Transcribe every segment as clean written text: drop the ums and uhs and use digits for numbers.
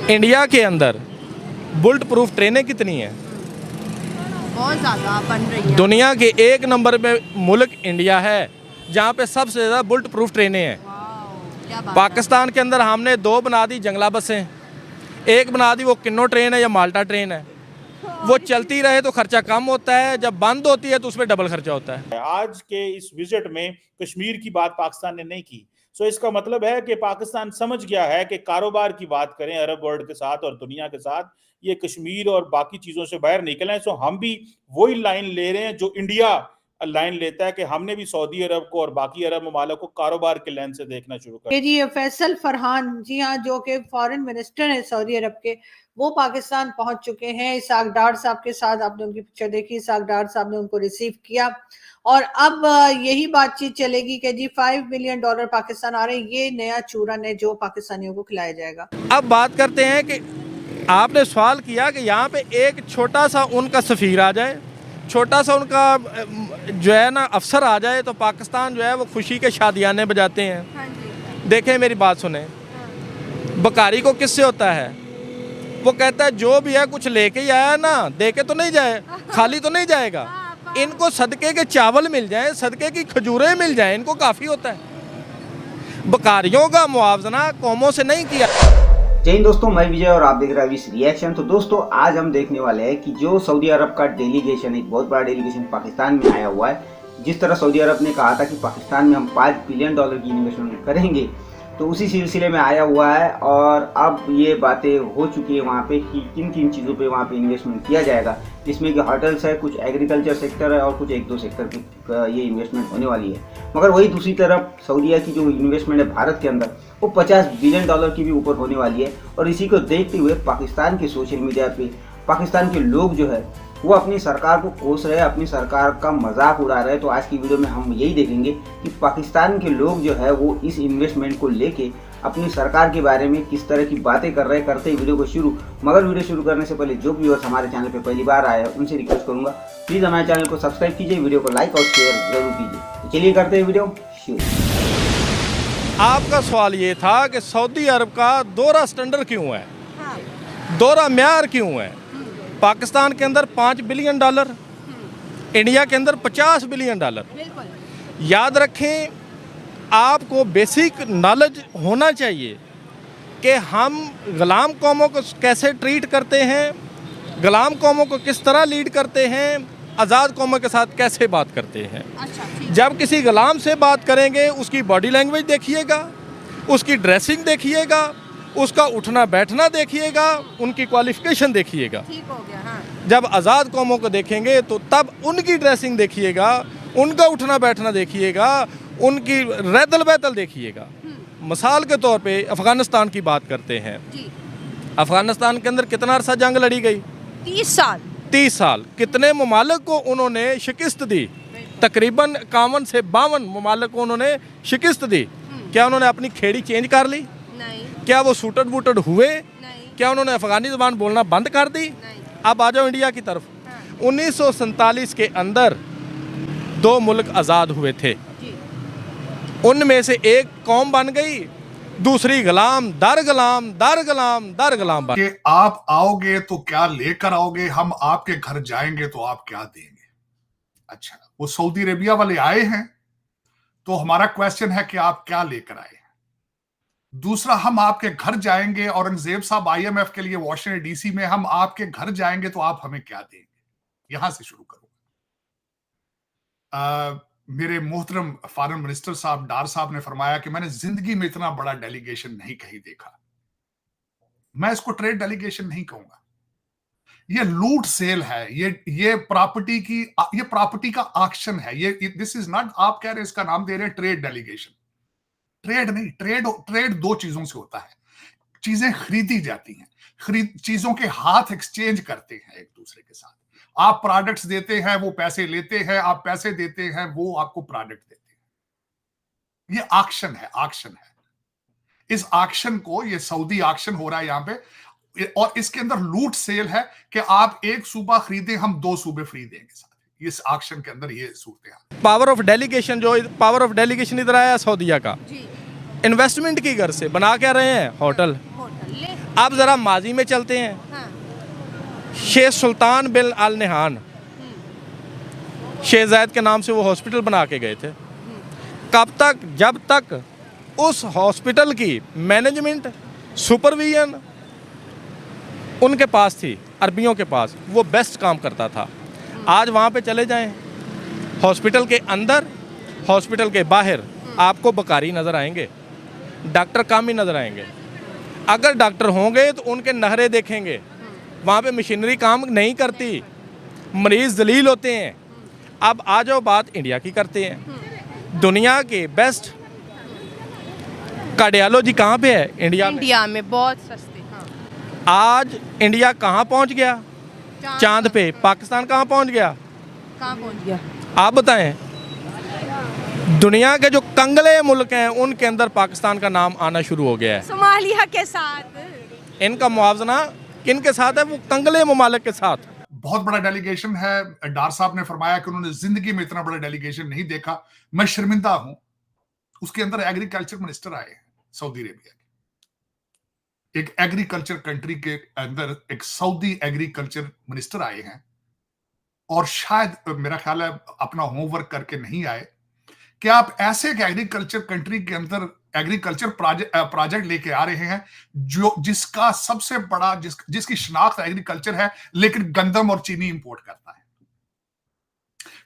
India के अंदर bullet proof ट्रेनें कितनी हैं? बहुत ज़्यादा बन रही है। दुनिया के एक नंबर पे मुल्क इंडिया है जहाँ पे सबसे ज़्यादा बुलेट प्रूफ ट्रेनें हैं। क्या बात पाकिस्तान के अंदर हमने 2 बना दी जंगला बसें, एक बना दी वो किन्नो ट्रेन है या माल्टा ट्रेन है। वो चलती रहे तो खर्चा कम होता है, जब बंद होती है तो उसमें डबल खर्चा होता है। आज के इस विजिट में कश्मीर की बात पाकिस्तान ने नहीं की, सो इसका मतलब है कि पाकिस्तान समझ गया है कि कारोबार की बात करें अरब वर्ल्ड के साथ और दुनिया के साथ, ये कश्मीर और बाकी चीजों से बाहर निकले। सो हम भी वही लाइन ले रहे हैं जो इंडिया लाइन लेता है कि हमने भी सऊदी अरब को और बाकी अरब ममालिक को कारोबार के लेंस से देखना शुरू कर। जी फैसल फरहान, जी हाँ, जो कि फॉरेन मिनिस्टर है सऊदी अरब के, वो पाकिस्तान पहुंच चुके हैं। इसाक डार साहब के साथ आपने उनकी पिक्चर देखी, इसाक डार साहब ने उनको रिसीव किया और अब यही बातचीत चलेगी कि जी $5 बिलियन पाकिस्तान आ रहे हैं, ये नया चूरन है जो पाकिस्तानियों को खिलाया जाएगा। अब बात करते हैं कि आपने सवाल किया कि यहाँ पे एक छोटा सा उनका सफ़ीर आ जाए, छोटा सा उनका जो है ना अफसर आ जाए तो पाकिस्तान जो है वो खुशी के शादियाने बजाते हैं। हाँ जी। देखें मेरी बात सुने, बकारी को किससे होता है? वो कहता है जो भी है कुछ लेके ही आया ना, दे के तो नहीं जाए, खाली तो नहीं जाएगा। इनको सदके के चावल मिल जाए, सदके की खजूरें मिल जाए, इनको काफ़ी होता है। बकारियों का मुआवजना कौमों से नहीं किया। जय हिंद दोस्तों, मैं विजय और आप देख रहे हैं विश रिएक्शन। तो दोस्तों आज हम देखने वाले हैं कि जो सऊदी अरब का डेलीगेशन, एक बहुत बड़ा डेलीगेशन पाकिस्तान में आया हुआ है। जिस तरह सऊदी अरब ने कहा था कि पाकिस्तान में हम $5 बिलियन की इन्वेस्टमेंट करेंगे, तो उसी सिलसिले में आया हुआ है। और अब ये बातें हो चुकी है वहाँ पे कि किन किन चीज़ों पे वहाँ पे इन्वेस्टमेंट किया जाएगा, जिसमें कि होटल्स है, कुछ एग्रीकल्चर सेक्टर है और कुछ 1-2 सेक्टर की ये इन्वेस्टमेंट होने वाली है। मगर वही दूसरी तरफ सऊदीया की जो इन्वेस्टमेंट है भारत के अंदर, वो $50 बिलियन की भी ऊपर होने वाली है। और इसी को देखते हुए पाकिस्तान के सोशल मीडिया पे पाकिस्तान के लोग जो है वो अपनी सरकार को कोस रहे हैं, अपनी सरकार का मजाक उड़ा रहे हैं। तो आज की वीडियो में हम यही देखेंगे कि पाकिस्तान के लोग जो है वो इस इन्वेस्टमेंट को लेके अपनी सरकार के बारे में किस तरह की बातें कर रहे हैं। करते ही वीडियो को शुरू। मगर वीडियो शुरू करने से पहले जो व्यूअर्स हमारे चैनल पे पहली बार आए हैं उनसे रिक्वेस्ट करूंगा, प्लीज़ हमारे चैनल को सब्सक्राइब कीजिए, वीडियो को लाइक और शेयर जरूर कीजिए। तो चलिए करते हैं वीडियो शुरू। आपका सवाल ये था कि सऊदी अरब का दोहरा स्टैंडर्ड क्यों है, दोहरा म्यार क्यों है? पाकिस्तान के अंदर $5 बिलियन, इंडिया के अंदर $50 बिलियन। याद रखें, आपको बेसिक नॉलेज होना चाहिए कि हम गुलाम कौमों को कैसे ट्रीट करते हैं, गुलाम कौमों को किस तरह लीड करते हैं, आज़ाद कौमों के साथ कैसे बात करते हैं। जब किसी गुलाम से बात करेंगे उसकी बॉडी लैंग्वेज देखिएगा, उसकी ड्रेसिंग देखिएगा, उसका उठना बैठना देखिएगा, उनकी क्वालिफिकेशन देखिएगा। ठीक हो गया, हाँ। जब आज़ाद कौमों को देखेंगे तो तब उनकी ड्रेसिंग देखिएगा, उनका उठना बैठना देखिएगा, उनकी रैदल बैतल देखिएगा। मिसाल के तौर पे अफ़गानिस्तान की बात करते हैं। अफ़गानिस्तान के अंदर कितना अरसा जंग लड़ी गई? 30 साल। 30 साल। कितने ममालिक को उन्होंने शिकस्त दी? तकरीबन 51 से 52 ममालिक को उन्होंने शिकस्त दी। क्या उन्होंने अपनी खेड़ी चेंज कर ली? नहीं। क्या वो सूटड वूटड हुए? नहीं। क्या उन्होंने अफगानी ज़बान बोलना बंद कर दी? नहीं। अब आ जाओ इंडिया की तरफ। 1947 के अंदर 2 मुल्क आज़ाद हुए थे। उनमें से एक कौम बन गई, दूसरी गुलाम दर गुलाम दर गुलाम दर गुलाम बन। कि आप आओगे तो क्या लेकर आओगे, हम आपके घर जाएंगे तो आप क्या देंगे। अच्छा, वो सऊदी अरेबिया वाले आए हैं तो हमारा क्वेश्चन है कि आप क्या लेकर आए। दूसरा, हम आपके घर जाएंगे, औरंगजेब साहब IMF के लिए वॉशिंगटन DC में, हम आपके घर जाएंगे तो आप हमें क्या देंगे। यहां से शुरू करूंगा। मेरे मोहतरम फॉरेन मिनिस्टर साहब डार साहब ने फरमाया कि मैंने जिंदगी में इतना बड़ा डेलीगेशन नहीं कहीं देखा। मैं इसको ट्रेड डेलीगेशन नहीं कहूंगा, ये लूट सेल है, ये प्रॉपर्टी का ऑक्शन है। ये दिस इज नॉट, आप कह रहे हैं इसका नाम दे रहे हैं ट्रेड डेलीगेशन। ट्रेड नहीं, ट्रेड 2 चीजों से होता है। चीजें खरीदी जाती हैं, चीजों के हाथ एक्सचेंज करते हैं एक दूसरे के साथ। आप प्रोडक्ट्स देते हैं, वो पैसे लेते हैं, आप पैसे देते हैं, वो आपको प्रोडक्ट देते हैं। ये ऑक्शन है। इस ऑक्शन को, ये सऊदी ऑक्शन हो रहा है यहां पे, और इसके अंदर लूट सेल है कि आप एक सूबा खरीदें, हम 2 सूबे फ्री देंगे साथ। इस ऑक्शन के अंदर ये सूरत हाल। पावर ऑफ डेलीगेशन इधर आया सऊदीया का, इन्वेस्टमेंट की घर से बना क्या रहे हैं होटल। अब जरा माजी में चलते हैं। शेख सुल्तान बिन अल नहान शेख जायद के नाम से वो हॉस्पिटल बना के गए थे। कब तक? जब तक उस हॉस्पिटल की मैनेजमेंट सुपरविजन उनके पास थी, अरबियों के पास, वो बेस्ट काम करता था। आज वहाँ पे चले जाएं, हॉस्पिटल के अंदर, हॉस्पिटल के बाहर आपको बकारी नज़र आएंगे, डॉक्टर काम ही नज़र आएंगे। अगर डॉक्टर होंगे तो उनके नहरे देखेंगे, वहाँ पे मशीनरी काम नहीं करती, मरीज़ जलील होते हैं। अब आ जाओ बात इंडिया की करते हैं। दुनिया के बेस्ट कार्डियोलॉजी कहाँ पे है? इंडिया में बहुत सस्ते। आज इंडिया कहाँ पहुँच गया? चांद पे। पाकिस्तान कहाँ पहुँच गया? आप बताएं। दुनिया के जो कंगले मुल्क हैं उनके अंदर पाकिस्तान का नाम आना शुरू हो गया है। सोमालिया के साथ इनका मुआवजना किन के साथ है? वो कंगले ममालिक के साथ। बहुत बड़ा डेलीगेशन है। डार साहब ने फरमाया कि उन्होंने जिंदगी में इतना बड़ा डेलीगेशन नहीं देखा, मैं शर्मिंदा हूं। उसके अंदर एग्रीकल्चर मिनिस्टर आए हैं सऊदी अरेबिया के, एक एग्रीकल्चर कंट्री के अंदर एक सऊदी एग्रीकल्चर मिनिस्टर आए हैं, और शायद मेरा ख्याल है अपना होमवर्क करके नहीं आए कि आप ऐसे एक एग्रीकल्चर कंट्री के अंदर एग्रीकल्चर प्रोजेक्ट लेके आ रहे हैं जो जिसका सबसे बड़ा जिसकी शनाख्त एग्रीकल्चर है, लेकिन गंदम और चीनी इंपोर्ट करता है।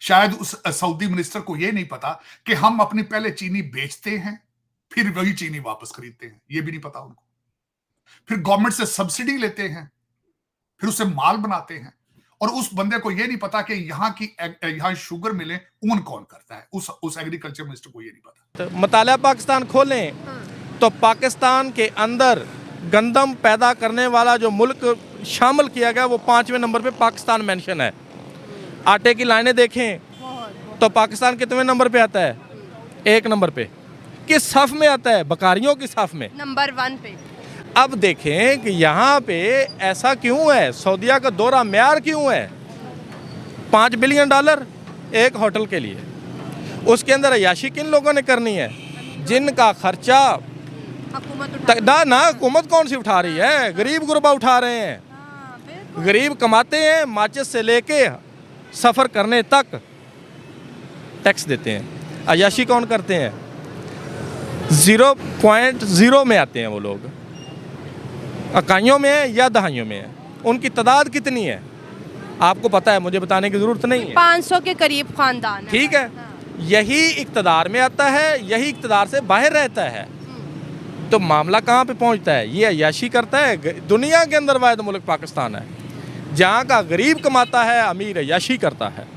शायद उस सऊदी मिनिस्टर को यह नहीं पता कि हम अपनी पहले चीनी बेचते हैं, फिर वही चीनी वापस खरीदते हैं, यह भी नहीं पता उनको। फिर गवर्नमेंट से सब्सिडी लेते हैं, फिर उससे माल बनाते हैं, और उस बंदे को यह नहीं पता कि यहाँ शुगर मिले ऊन कौन करता है। उस एग्रीकल्चर मिनिस्टर को यह नहीं पता। तो मतालिया पाकिस्तान खोलें तो पाकिस्तान के अंदर गंदम पैदा करने वाला जो मुल्क शामिल किया गया वो 5वें नंबर पे पाकिस्तान मेंशन है। आटे की लाइनें देखें तो पाकिस्तान कितने नंबर पे आता है? 1 नंबर पे। किस सफ में आता है? बकारियों की सफ में, नंबर 1 पे। अब देखें कि यहाँ पे ऐसा क्यों है? सऊदीया का दौरा म्यार क्यों है? $5 बिलियन एक होटल के लिए। उसके अंदर अय्याशी किन लोगों ने करनी है? जिनका खर्चा हुकूमत कौन सी उठा रही है? गरीब गुरबा उठा रहे हैं। गरीब कमाते हैं, माचिस से लेके सफ़र करने तक टैक्स देते हैं। अय्याशी कौन करते हैं? 0.0 में आते हैं वो लोग। इकाइयों में है या दहाइयों में है? उनकी तादाद कितनी है आपको पता है, मुझे बताने की ज़रूरत नहीं है। 500 के करीब खानदान है। ठीक है, यही इक़्तिदार में आता है, यही इक़्तिदार से बाहर रहता है, तो मामला कहाँ पे पहुँचता है? ये अय्याशी करता है। दुनिया के अंदर वाहिद मुल्क पाकिस्तान है जहाँ का गरीब कमाता है, अमीर अय्याशी करता है।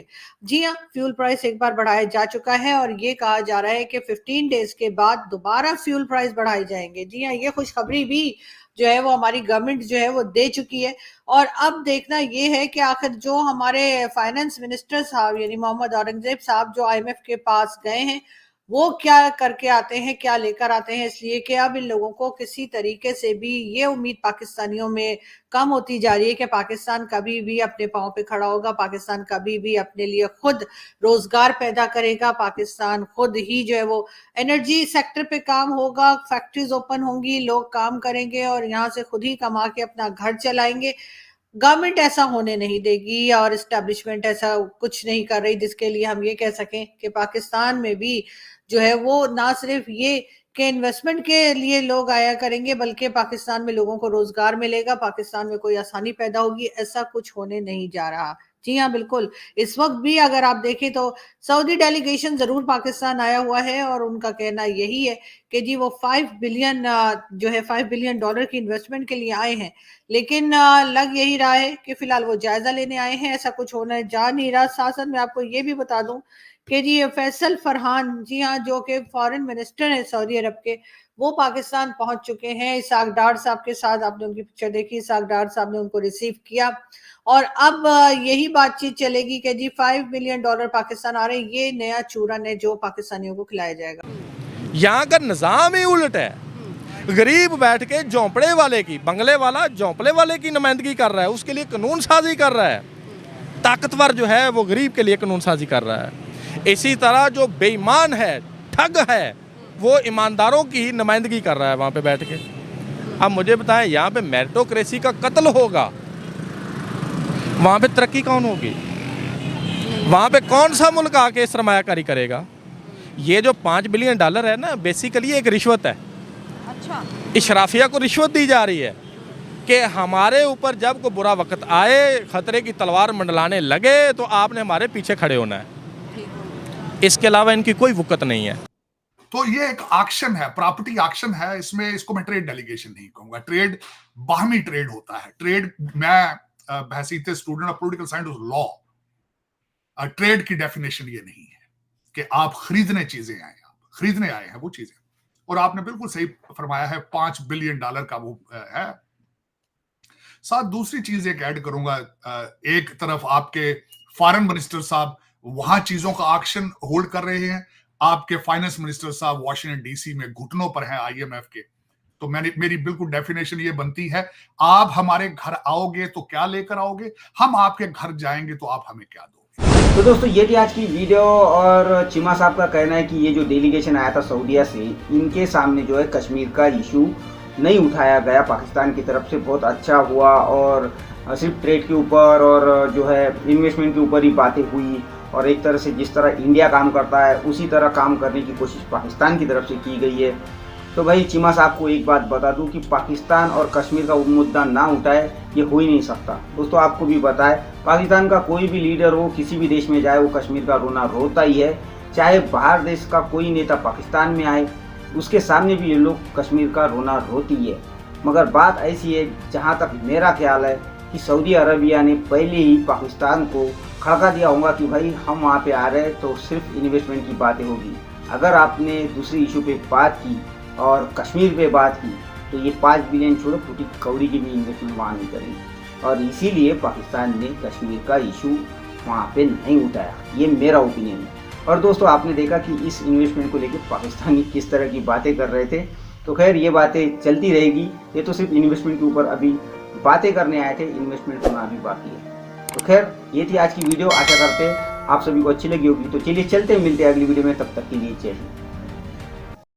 जी हाँ, फ्यूल प्राइस एक बार बढ़ाया जा चुका है और ये कहा जा रहा है कि 15 डेज के बाद दोबारा फ्यूल प्राइस बढ़ाए जाएंगे। जी हाँ, ये खुशखबरी भी जो है वो हमारी गवर्नमेंट जो है वो दे चुकी है। और अब देखना ये है कि आखिर जो हमारे फाइनेंस मिनिस्टर साहब यानी मोहम्मद औरंगजेब साहब जो IMF के पास गए हैं वो क्या करके आते हैं, क्या लेकर आते हैं, इसलिए कि अब इन लोगों को किसी तरीके से भी ये उम्मीद पाकिस्तानियों में कम होती जा रही है कि पाकिस्तान कभी भी अपने पांव पे खड़ा होगा, पाकिस्तान कभी भी अपने लिए खुद रोजगार पैदा करेगा, पाकिस्तान खुद ही जो है वो एनर्जी सेक्टर पे काम होगा, फैक्ट्रीज ओपन होंगी, लोग काम करेंगे और यहाँ से खुद ही कमा के अपना घर चलाएंगे। गवर्नमेंट ऐसा होने नहीं देगी और एस्टेब्लिशमेंट ऐसा कुछ नहीं कर रही जिसके लिए हम ये कह सकें कि पाकिस्तान में भी जो है वो ना सिर्फ ये कि इन्वेस्टमेंट के लिए लोग आया करेंगे बल्कि पाकिस्तान में लोगों को रोजगार मिलेगा, पाकिस्तान में कोई आसानी पैदा होगी, ऐसा कुछ होने नहीं जा रहा। जी हाँ, बिल्कुल। इस वक्त भी अगर आप देखें तो सऊदी डेलीगेशन जरूर पाकिस्तान आया हुआ है और उनका कहना यही है कि जी वो 5 बिलियन जो है $5 बिलियन की इन्वेस्टमेंट के लिए आए हैं, लेकिन लग यही रहा है कि फिलहाल वो जायजा लेने आए हैं, ऐसा कुछ होने जा नहीं रहा। साथ साथ मैं आपको ये भी बता दूं कि जी फैसल फरहान, जी हाँ, जो कि फॉरेन मिनिस्टर है सऊदी अरब के, वो पाकिस्तान पहुंच चुके हैं। इसाक डार साहब के साथ आपने उनकी पिक्चर देखी, इसाक डार साहब ने उनको रिसीव किया और अब यही बातचीत चलेगी कि जी $5 बिलियन पाकिस्तान आ रहे हैं। ये नया चूरन है जो पाकिस्तानियों को खिलाया जाएगा। यहाँ का निज़ाम ही उल्ट है। गरीब बैठ के झोंपड़े वाले की, बंगले वाला झोंपड़े वाले की नुमाइंदगी कर रहा है, उसके लिए कानून साजी कर रहा है। ताकतवर जो है वो गरीब के लिए कानून साजी कर रहा है। इसी तरह जो बेईमान है, ठग है, वो ईमानदारों की ही नुमाइंदगी कर रहा है वहाँ पे बैठ के। अब मुझे बताएं, यहाँ पे मेरिटोक्रेसी का कत्ल होगा, वहाँ पे तरक्की कौन होगी? वहाँ पे कौन सा मुल्क आके सरमायाकारी करेगा? ये जो $5 बिलियन है ना, बेसिकली एक रिश्वत है। अच्छा। इशराफिया को रिश्वत दी जा रही है कि हमारे ऊपर जब कोई बुरा वक्त आए, खतरे की तलवार मंडलाने लगे, तो आपने हमारे पीछे खड़े होना है। इसके अलावा इनकी कोई वक़्त नहीं है। तो ये एक एक्शन है, प्रॉपर्टी एक्शन है। इसमें इसको मैं ट्रेड डेलीगेशन नहीं कहूंगा। ट्रेड बाहमी ट्रेड होता है। ट्रेड, मैं बहसीत student of political science law, trade की डेफिनेशन ये नहीं है कि आप खरीदने चीजें आए, आप खरीदने आए हैं वो चीजें। और आपने बिल्कुल सही फरमाया है, $5 बिलियन का वो है। साथ दूसरी चीज एक ऐड करूंगा, एक तरफ आपके फॉरेन मिनिस्टर साहब वहां चीजों का एक्शन होल्ड कर रहे हैं, आपके फाइनेंस मिनिस्टर साहब वॉशिंगटन डीसी में घुटनों पर हैं IMF के। तो मेरी बिल्कुल डेफिनेशन ये बनती है, आप हमारे घर आओगे तो क्या लेकर आओगे, हम आपके घर जाएंगे तो आप हमें क्या दोगे। तो दोस्तों ये थी आज की वीडियो। और चीमा साहब का कहना है कि ये जो डेलीगेशन आया था सऊदीया से, इनके सामने जो है कश्मीर का इशू नहीं उठाया गया पाकिस्तान की तरफ से। बहुत अच्छा हुआ, और सिर्फ ट्रेड के ऊपर और जो है इन्वेस्टमेंट के ऊपर ही बातें हुई। और एक तरह से जिस तरह इंडिया काम करता है उसी तरह काम करने की कोशिश पाकिस्तान की तरफ से की गई है। तो भाई चीमा साहब को एक बात बता दूं कि पाकिस्तान और कश्मीर का मुद्दा ना उठाए, ये हो ही नहीं सकता। दोस्तों आपको भी बताए, पाकिस्तान का कोई भी लीडर हो, किसी भी देश में जाए, वो कश्मीर का रोना रोता ही है। चाहे बाहर देश का कोई नेता पाकिस्तान में आए, उसके सामने भी ये लोग कश्मीर का रोना रोती है। मगर बात ऐसी है, जहाँ तक मेरा ख्याल है, कि सऊदी अरबिया ने पहले ही पाकिस्तान को खड़का दिया होगा कि भाई हम वहाँ पे आ रहे हैं तो सिर्फ इन्वेस्टमेंट की बातें होगी। अगर आपने दूसरी इशू पे बात की और कश्मीर पे बात की, तो ये 5 बिलियन छोड़ो, फूटी कौड़ी की भी इन्वेस्टमेंट वहाँ नहीं करेंगे। और इसीलिए पाकिस्तान ने कश्मीर का इशू वहाँ पे नहीं उठाया। ये मेरा ओपिनियन है। और दोस्तों आपने देखा कि इस इन्वेस्टमेंट को लेकर पाकिस्तानी किस तरह की बातें कर रहे थे। तो खैर ये बातें चलती रहेगी। ये तो सिर्फ इन्वेस्टमेंट के ऊपर अभी बातें करने आए थे, इन्वेस्टमेंट होना अभी बाकी है। तो खैर ये थी आज की वीडियो। आशा करते हैं आप सभी को अच्छी लगी होगी। तो चलिए चलते हैं, मिलते हैं अगली वीडियो में। तब तक के लिए जय हिंद।